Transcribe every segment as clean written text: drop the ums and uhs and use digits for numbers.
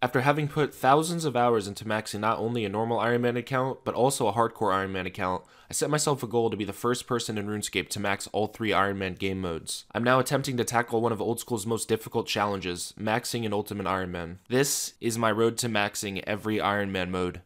After having put thousands of hours into maxing not only a normal Ironman account, but also a hardcore Ironman account, I set myself a goal to be the first person in RuneScape to max all 3 Ironman game modes. I'm now attempting to tackle one of old school's most difficult challenges, maxing an Ultimate Ironman. This is my road to maxing every Ironman mode.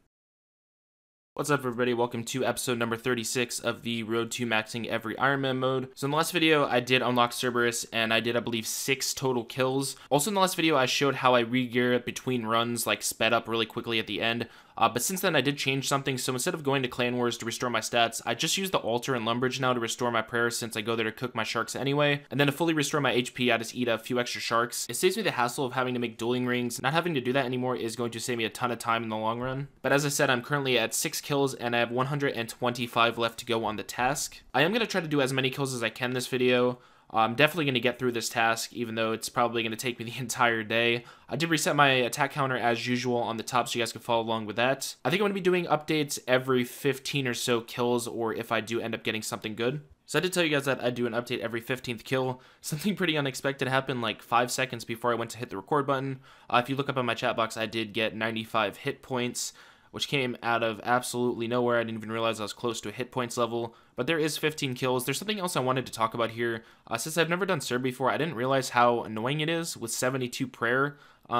What's up everybody, welcome to episode number 36 of the Road to Maxing Every Ironman mode. So in the last video, I did unlock CERBERUS, and I did, I believe, 6 total kills. Also in the last video, I showed how I re-gear between runs, like sped up really quickly at the end. But since then, I did change something, so instead of going to Clan Wars to restore my stats, I just use the altar and Lumbridge now to restore my prayers since I go there to cook my sharks anyway. And then to fully restore my HP, I just eat a few extra sharks. It saves me the hassle of having to make dueling rings. Not having to do that anymore is going to save me a ton of time in the long run. But as I said, I'm currently at 6 kills and I have 125 left to go on the task. I am going to try to do as many kills as I can this video. I'm definitely going to get through this task, even though it's probably going to take me the entire day. I did reset my attack counter as usual on the top so you guys can follow along with that. I think I'm going to be doing updates every 15 or so kills, or if I do end up getting something good. So I did tell you guys that I do an update every 15th kill. Something pretty unexpected happened like 5 seconds before I went to hit the record button. If you look up on my chat box, I did get 95 hit points, which came out of absolutely nowhere. I didn't even realize I was close to a hit points level. But there is 15 kills. There's something else I wanted to talk about here. Since I've never done Cerb before, I didn't realize how annoying it is with 72 prayer.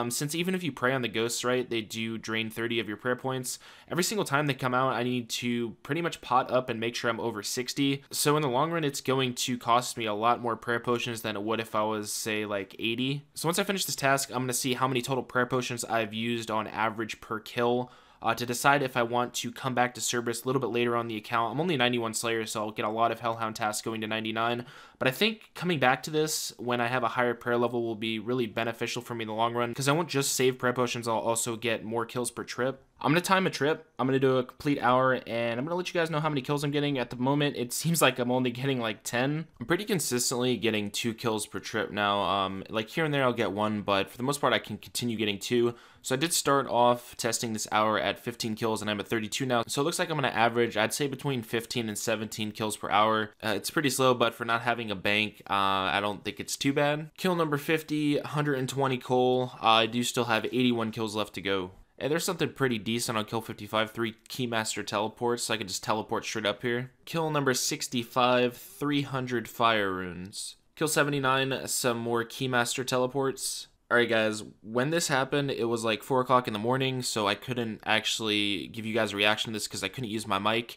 Since even if you pray on the ghosts, right, they do drain 30 of your prayer points. Every single time they come out, I need to pretty much pot up and make sure I'm over 60. So in the long run, it's going to cost me a lot more prayer potions than it would if I was, say, like 80. So once I finish this task, I'm going to see how many total prayer potions I've used on average per kill. To decide if I want to come back to Cerberus a little bit later on the account. I'm only 91 Slayer, so I'll get a lot of Hellhound tasks going to 99. But I think coming back to this when I have a higher prayer level will be really beneficial for me in the long run, because I won't just save prayer potions, I'll also get more kills per trip. I'm going to time a trip. I'm going to do a complete hour, and I'm going to let you guys know how many kills I'm getting. At the moment, it seems like I'm only getting like 10. I'm pretty consistently getting 2 kills per trip now. Like here and there I'll get 1, but for the most part I can continue getting 2. So I did start off testing this hour at 15 kills, and I'm at 32 now. So it looks like I'm going to average, I'd say, between 15 and 17 kills per hour. It's pretty slow, but for not having a bank, I don't think it's too bad. Kill number 50, 120 coal. I do still have 81 kills left to go. And there's something pretty decent on kill 55, 3 Keymaster teleports, so I can just teleport straight up here. Kill number 65, 300 fire runes. Kill 79, some more Keymaster teleports. Alright guys, when this happened, it was like 4 o'clock in the morning, so I couldn't actually give you guys a reaction to this because I couldn't use my mic.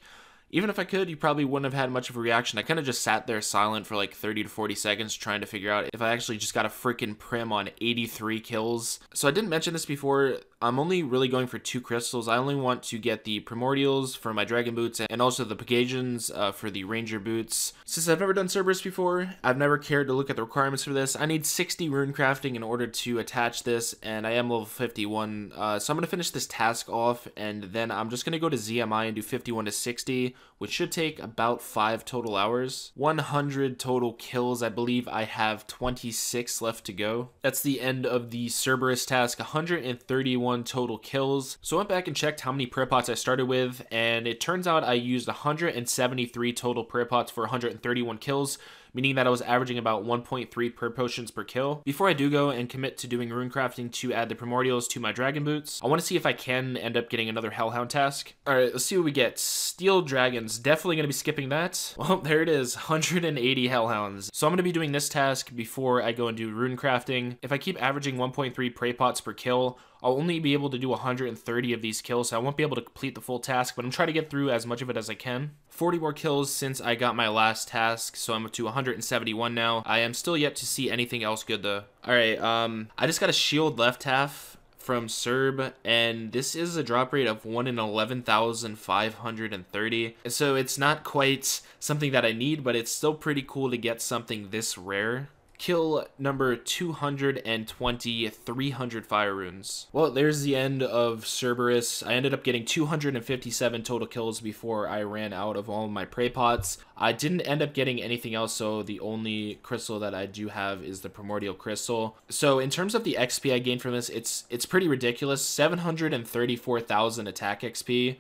Even if I could, you probably wouldn't have had much of a reaction. I kind of just sat there silent for like 30 to 40 seconds trying to figure out if I actually just got a freaking prim on 83 kills. So I didn't mention this before. I'm only really going for 2 crystals. I only want to get the Primordials for my Dragon Boots and also the Pegasians for the Ranger Boots. Since I've never done Cerberus before, I've never cared to look at the requirements for this. I need 60 rune crafting in order to attach this, and I am level 51. So I'm going to finish this task off, and then I'm just going to go to ZMI and do 51 to 60, which should take about 5 total hours. 100 total kills. I believe I have 26 left to go. That's the end of the Cerberus task. 131 total kills. So I went back and checked how many prayer pots I started with, and it turns out I used 173 total prayer pots for 131 kills, meaning that I was averaging about 1.3 prayer potions per kill. Before I do go and commit to doing rune crafting to add the Primordials to my Dragon Boots, I want to see if I can end up getting another Hellhound task. Alright, let's see what we get. Steel Dragons, definitely going to be skipping that. Well, there it is, 180 Hellhounds. So I'm going to be doing this task before I go and do rune crafting. If I keep averaging 1.3 prayer pots per kill, I'll only be able to do 130 of these kills, so I won't be able to complete the full task, but I'm trying to get through as much of it as I can. 40 more kills since I got my last task, so I'm up to 171 now. I am still yet to see anything else good though. Alright, I just got a shield left half from Cerb, and this is a drop rate of 1 in 11,530. So it's not quite something that I need, but it's still pretty cool to get something this rare. Kill number 220, 300 fire runes. Well, there's the end of Cerberus. I ended up getting 257 total kills before I ran out of all my prey pots. I didn't end up getting anything else, so the only crystal that I do have is the Primordial Crystal. So in terms of the XP I gained from this, it's pretty ridiculous. 734,000 attack XP.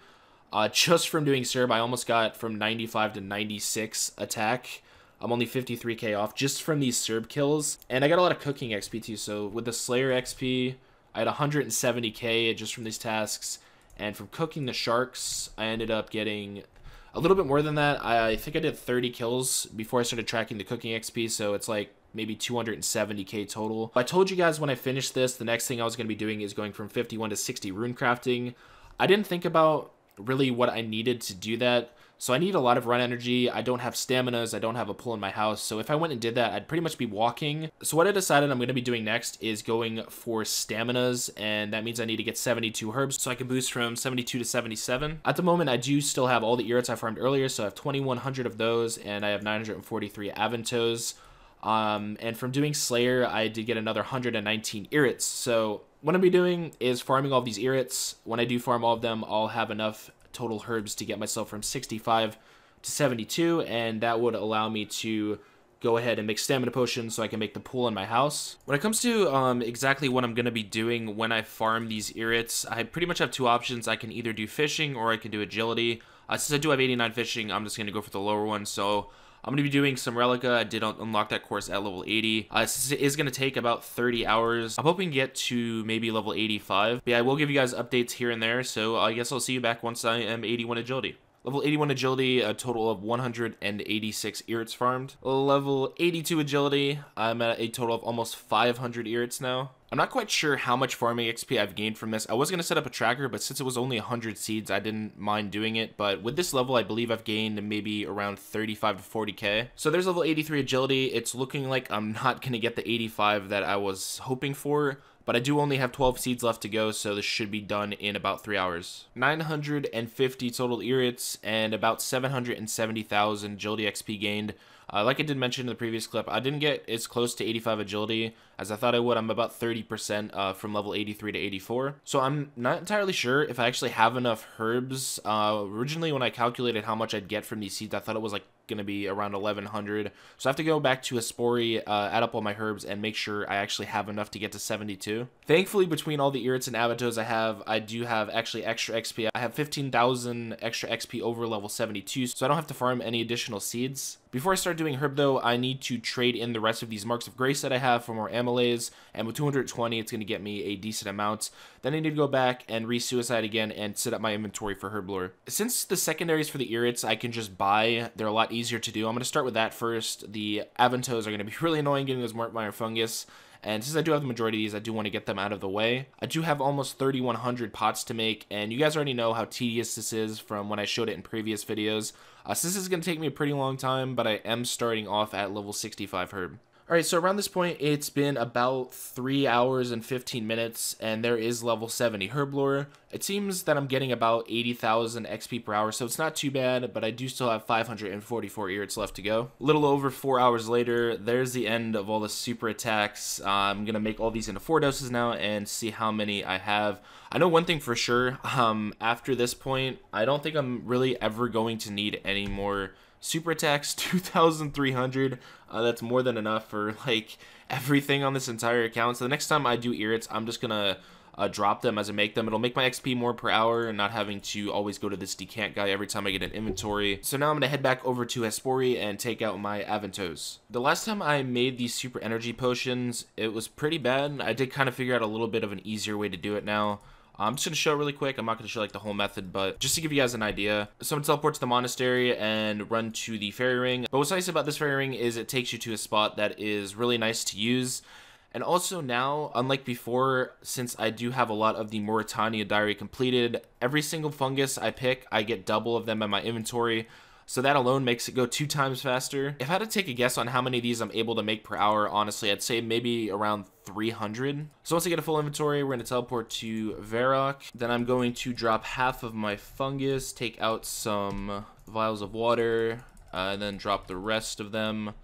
Just from doing Cerb, I almost got from 95 to 96 attack. I'm only 53k off just from these Cerb kills. And I got a lot of cooking XP too, so with the Slayer XP, I had 170k just from these tasks, and from cooking the sharks, I ended up getting a little bit more than that. I think I did 30 kills before I started tracking the cooking XP, so it's like maybe 270k total. I told you guys when I finished this, the next thing I was going to be doing is going from 51 to 60 rune crafting. I didn't think about really what I needed to do that. So I need a lot of run energy. I don't have staminas. I don't have a pool in my house. So if I went and did that, I'd pretty much be walking. So what I decided I'm going to be doing next is going for staminas. And that means I need to get 72 herbs so I can boost from 72 to 77. At the moment, I do still have all the irits I farmed earlier. So I have 2,100 of those and I have 943 aventos. And from doing Slayer, I did get another 119 irits. So what I'll be doing is farming all of these irits. When I do farm all of them, I'll have enough total herbs to get myself from 65 to 72, and that would allow me to go ahead and make stamina potions so I can make the pool in my house. When it comes to exactly what I'm going to be doing when I farm these irits, I pretty much have two options. I can either do fishing or I can do agility. Since I do have 89 fishing, I'm just going to go for the lower one. So I'm going to be doing some Relica. I did unlock that course at level 80. Since it is going to take about 30 hours, I'm hoping to get to maybe level 85. But yeah, I will give you guys updates here and there, so I guess I'll see you back once I am 81 agility. Level 81 agility, a total of 186 irits farmed. Level 82 agility, I'm at a total of almost 500 irits now. I'm not quite sure how much farming XP I've gained from this. I was going to set up a tracker, but since it was only 100 seeds, I didn't mind doing it. But with this level, I believe I've gained maybe around 35 to 40k. So there's level 83 agility. It's looking like I'm not going to get the 85 that I was hoping for, but I do only have 12 seeds left to go, so this should be done in about 3 hours. 950 total irits and about 770,000 agility XP gained. Like I did mention in the previous clip, I didn't get as close to 85 agility as I thought I would. I'm about 30% from level 83 to 84. So I'm not entirely sure if I actually have enough herbs. Originally, when I calculated how much I'd get from these seeds, I thought it was like going to be around 1,100. So I have to go back to Hespori, add up all my herbs, and make sure I actually have enough to get to 72. Thankfully, between all the irits and abatos I do have actually extra XP. I have 15,000 extra XP over level 72, so I don't have to farm any additional seeds. Before I start doing herb though, I need to trade in the rest of these Marks of Grace that I have for more amylase, and with 220 it's going to get me a decent amount. Then I need to go back and re-suicide again and set up my inventory for herb lore. Since the secondaries for the irits I can just buy, they're a lot easier to do. I'm going to start with that first. The aventos are going to be really annoying getting those Markmire fungus. And since I do have the majority of these, I do want to get them out of the way. I do have almost 3,100 pots to make, and you guys already know how tedious this is from when I showed it in previous videos. So this is going to take me a pretty long time, but I am starting off at level 65 herb. Alright, so around this point, it's been about 3 hours and 15 minutes, and there is level 70 herb lore. It seems that I'm getting about 80,000 XP per hour, so it's not too bad, but I do still have 544 irits left to go. A little over 4 hours later, there's the end of all the super attacks. I'm going to make all these into 4 doses now and see how many I have. I know one thing for sure, after this point, I don't think I'm really ever going to need any more super attacks. 2,300, that's more than enough for like everything on this entire account. So the next time I do irits, I'm just gonna drop them as I make them. It'll make my XP more per hour and not having to always go to this decant guy every time I get an inventory. So now I'm gonna head back over to Hespori and take out my aventos. The last time I made these super energy potions, it was pretty bad. I did kind of figure out a little bit of an easier way to do it now. I'm just going to show it really quick. I'm not going to show like the whole method, but just to give you guys an idea. So I'm going to teleport to the monastery and run to the fairy ring. But what's nice about this fairy ring is it takes you to a spot that is really nice to use. And also now, unlike before, since I do have a lot of the Mauritania diary completed, every single fungus I pick, I get double of them in my inventory. So that alone makes it go 2 times faster. If I had to take a guess on how many of these I'm able to make per hour, honestly, I'd say maybe around 300. So once I get a full inventory, we're going to teleport to Varrock. Then I'm going to drop half of my fungus, take out some vials of water, and then drop the rest of them.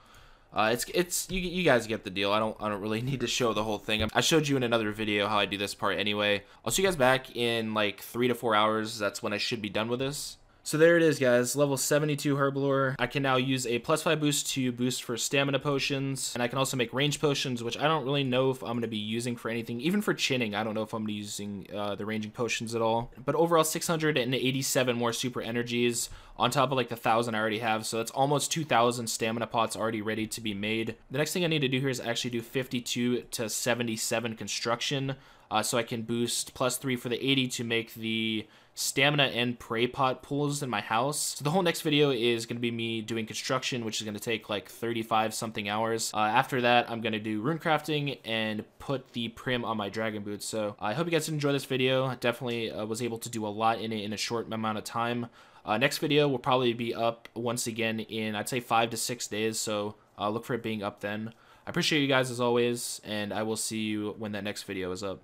You guys get the deal. I don't really need to show the whole thing. I showed you in another video how I do this part anyway. I'll see you guys back in like 3 to 4 hours. That's when I should be done with this. So there it is, guys, level 72 herb lore. I can now use a +5 boost to boost for stamina potions, and I can also make range potions, which I don't really know if I'm going to be using for anything. Even for chinning, I don't know if I'm going to be using the ranging potions at all. But overall, 687 more super energies on top of like the 1,000 I already have, so that's almost 2,000 stamina pots already ready to be made. The next thing I need to do here is actually do 52 to 77 construction. so I can boost +3 for the 80 to make the stamina and prey pot pools in my house. So the whole next video is going to be me doing construction, which is going to take like 35 something hours. After that, I'm going to do rune crafting and put the prim on my dragon boots. So I hope you guys enjoyed this video. I definitely was able to do a lot in it in a short amount of time. Next video will probably be up once again in, I'd say, 5 to 6 days. So look for it being up then. I appreciate you guys as always, and I will see you when that next video is up.